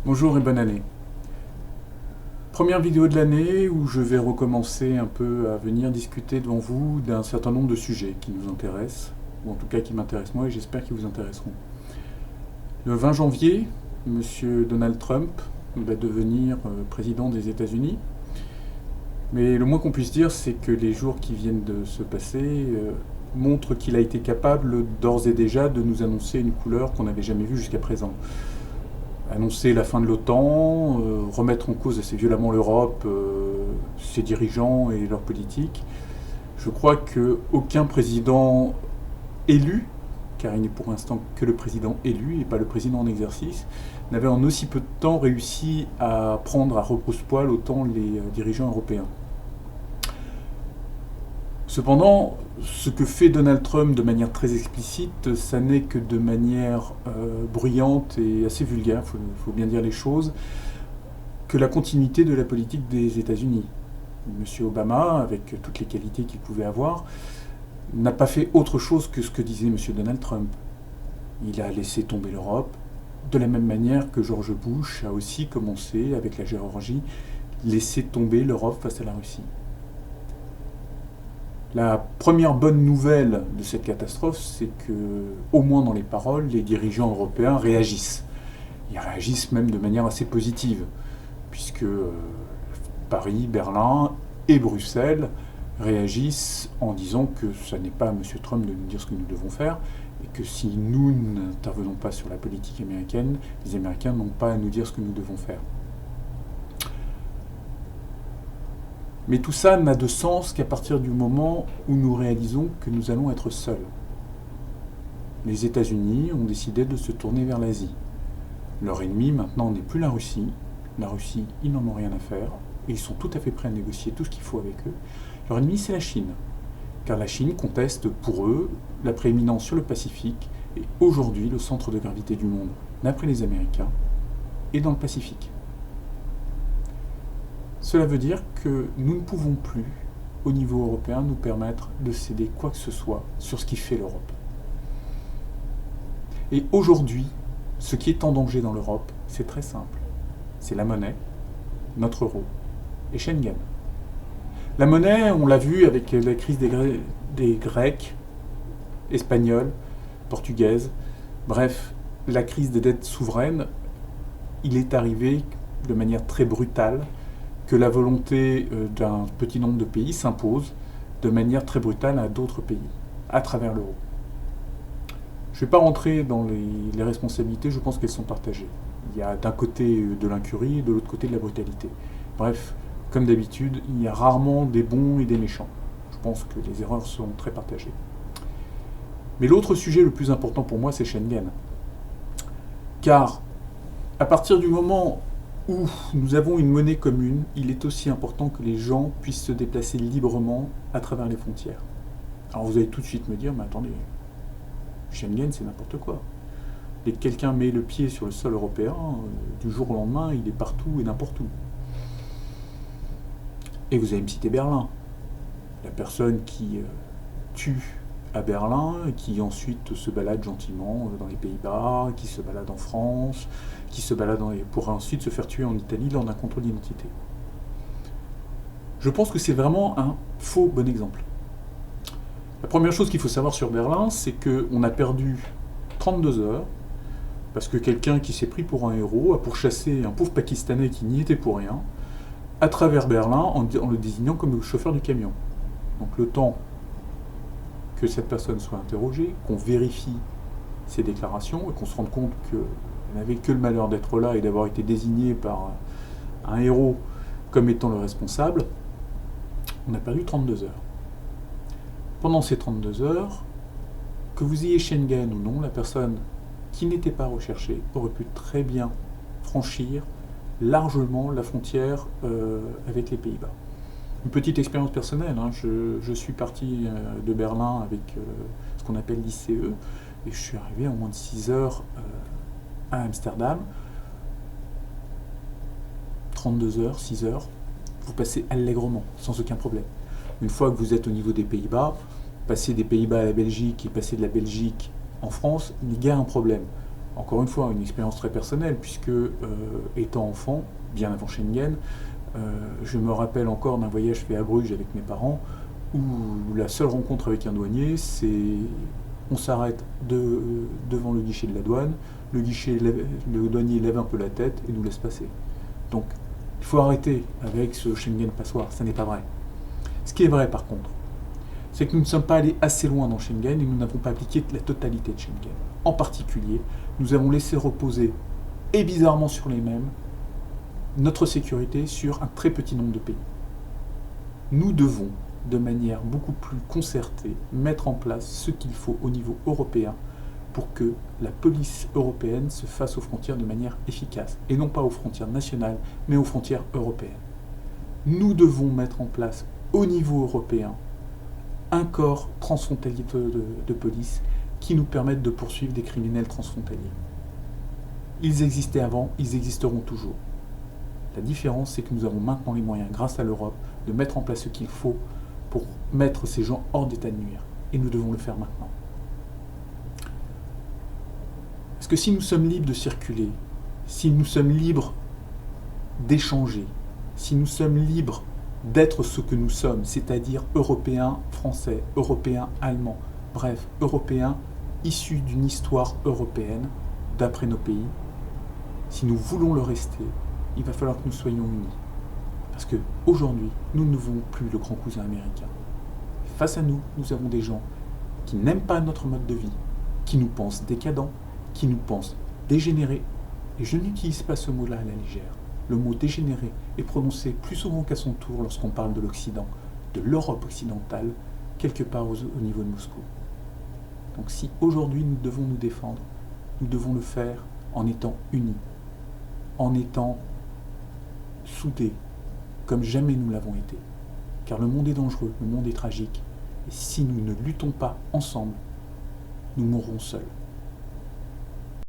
Bonjour et bonne année. Première vidéo de l'année où je vais recommencer un peu à venir discuter devant vous d'un certain nombre de sujets qui nous intéressent, ou en tout cas qui m'intéressent moi et j'espère qu'ils vous intéresseront. Le 20 janvier, Monsieur Donald Trump va devenir président des États-Unis. Mais le moins qu'on puisse dire, c'est que les jours qui viennent de se passer montrent qu'il a été capable d'ores et déjà de nous annoncer une couleur qu'on n'avait jamais vue jusqu'à présent. Annoncer la fin de l'OTAN, remettre en cause assez violemment l'Europe, ses dirigeants et leur politique. Je crois qu'aucun président élu, car il n'est pour l'instant que le président élu et pas le président en exercice, n'avait en aussi peu de temps réussi à prendre à rebrousse-poil autant les dirigeants européens. Cependant, ce que fait Donald Trump de manière très explicite, ça n'est que de manière bruyante et assez vulgaire, faut bien dire les choses, que la continuité de la politique des États-Unis. Monsieur Obama, avec toutes les qualités qu'il pouvait avoir, n'a pas fait autre chose que ce que disait Monsieur Donald Trump. Il a laissé tomber l'Europe, de la même manière que George Bush a aussi commencé, avec la Géorgie, laisser tomber l'Europe face à la Russie. La première bonne nouvelle de cette catastrophe, c'est que, au moins dans les paroles, les dirigeants européens réagissent. Ils réagissent même de manière assez positive, puisque Paris, Berlin et Bruxelles réagissent en disant que ce n'est pas à M. Trump de nous dire ce que nous devons faire, et que si nous n'intervenons pas sur la politique américaine, les Américains n'ont pas à nous dire ce que nous devons faire. Mais tout ça n'a de sens qu'à partir du moment où nous réalisons que nous allons être seuls. Les États-Unis ont décidé de se tourner vers l'Asie. Leur ennemi maintenant n'est plus la Russie. La Russie, ils n'en ont rien à faire, et ils sont tout à fait prêts à négocier tout ce qu'il faut avec eux. Leur ennemi, c'est la Chine, car la Chine conteste pour eux la prééminence sur le Pacifique, et aujourd'hui le centre de gravité du monde, d'après les Américains, est dans le Pacifique. Cela veut dire que nous ne pouvons plus, au niveau européen, nous permettre de céder quoi que ce soit sur ce qui fait l'Europe. Et aujourd'hui, ce qui est en danger dans l'Europe, c'est très simple. C'est la monnaie, notre euro et Schengen. La monnaie, on l'a vu avec la crise des Grecs, Espagnols, Portugaises, bref, la crise des dettes souveraines, il est arrivé de manière très brutale que la volonté d'un petit nombre de pays s'impose de manière très brutale à d'autres pays, à travers l'euro. Je ne vais pas rentrer dans les responsabilités, je pense qu'elles sont partagées. Il y a d'un côté de l'incurie et de l'autre côté de la brutalité. Bref, comme d'habitude, il y a rarement des bons et des méchants. Je pense que les erreurs sont très partagées. Mais l'autre sujet le plus important pour moi, c'est Schengen. Car, à partir du moment où nous avons une monnaie commune, il est aussi important que les gens puissent se déplacer librement à travers les frontières. Alors vous allez tout de suite me dire, mais attendez, Schengen c'est n'importe quoi. Dès que quelqu'un met le pied sur le sol européen, du jour au lendemain, il est partout et n'importe où. Et vous allez me citer Berlin. La personne qui tue à Berlin, qui ensuite se balade gentiment dans les Pays-Bas, qui se balade en France, qui se balade pour ensuite se faire tuer en Italie lors d'un contrôle d'identité. Je pense que c'est vraiment un faux bon exemple. La première chose qu'il faut savoir sur Berlin, c'est qu'on a perdu 32 heures parce que quelqu'un qui s'est pris pour un héros a pourchassé un pauvre Pakistanais qui n'y était pour rien à travers Berlin en le désignant comme le chauffeur du camion. Donc le temps que cette personne soit interrogée, qu'on vérifie ses déclarations et qu'on se rende compte qu'elle n'avait que le malheur d'être là et d'avoir été désigné par un héros comme étant le responsable, on a perdu 32 heures. Pendant ces 32 heures, que vous ayez Schengen ou non, la personne qui n'était pas recherchée aurait pu très bien franchir largement la frontière avec les Pays-Bas. Une petite expérience personnelle, hein. Je suis parti de Berlin avec ce qu'on appelle l'ICE, et je suis arrivé en moins de 6 heures à Amsterdam. 32 heures, 6 heures, vous passez allègrement, sans aucun problème. Une fois que vous êtes au niveau des Pays-Bas, passer des Pays-Bas à la Belgique et passer de la Belgique en France n'est guère un problème. encore une fois, une expérience très personnelle, puisque étant enfant, bien avant Schengen, je me rappelle encore d'un voyage fait à Bruges avec mes parents, où la seule rencontre avec un douanier, c'est on s'arrête devant le guichet de la douane, le douanier lève un peu la tête et nous laisse passer. Donc, il faut arrêter avec ce Schengen passoire, ça n'est pas vrai. Ce qui est vrai par contre, c'est que nous ne sommes pas allés assez loin dans Schengen et nous n'avons pas appliqué la totalité de Schengen. En particulier, nous avons laissé reposer, et bizarrement sur les mêmes, notre sécurité sur un très petit nombre de pays. Nous devons, de manière beaucoup plus concertée, mettre en place ce qu'il faut au niveau européen pour que la police européenne se fasse aux frontières de manière efficace, et non pas aux frontières nationales, mais aux frontières européennes. Nous devons mettre en place, au niveau européen, un corps transfrontalier de police qui nous permette de poursuivre des criminels transfrontaliers. Ils existaient avant, ils existeront toujours. La différence, c'est que nous avons maintenant les moyens, grâce à l'Europe, de mettre en place ce qu'il faut pour mettre ces gens hors d'état de nuire. Et nous devons le faire maintenant. Parce que si nous sommes libres de circuler, si nous sommes libres d'échanger, si nous sommes libres d'être ce que nous sommes, c'est-à-dire Européens français, Européens allemands, bref, Européens issus d'une histoire européenne, d'après nos pays, si nous voulons le rester, il va falloir que nous soyons unis. Parce qu'aujourd'hui, nous ne voulons plus le grand cousin américain. Face à nous, nous avons des gens qui n'aiment pas notre mode de vie, qui nous pensent décadents, qui nous pensent dégénérés. Et je n'utilise pas ce mot-là à la légère. Le mot dégénéré est prononcé plus souvent qu'à son tour lorsqu'on parle de l'Occident, de l'Europe occidentale, quelque part au niveau de Moscou. Donc si aujourd'hui nous devons nous défendre, nous devons le faire en étant unis, en étant soudés, comme jamais nous l'avons été. Car le monde est dangereux, le monde est tragique, et si nous ne luttons pas ensemble, nous mourrons seuls.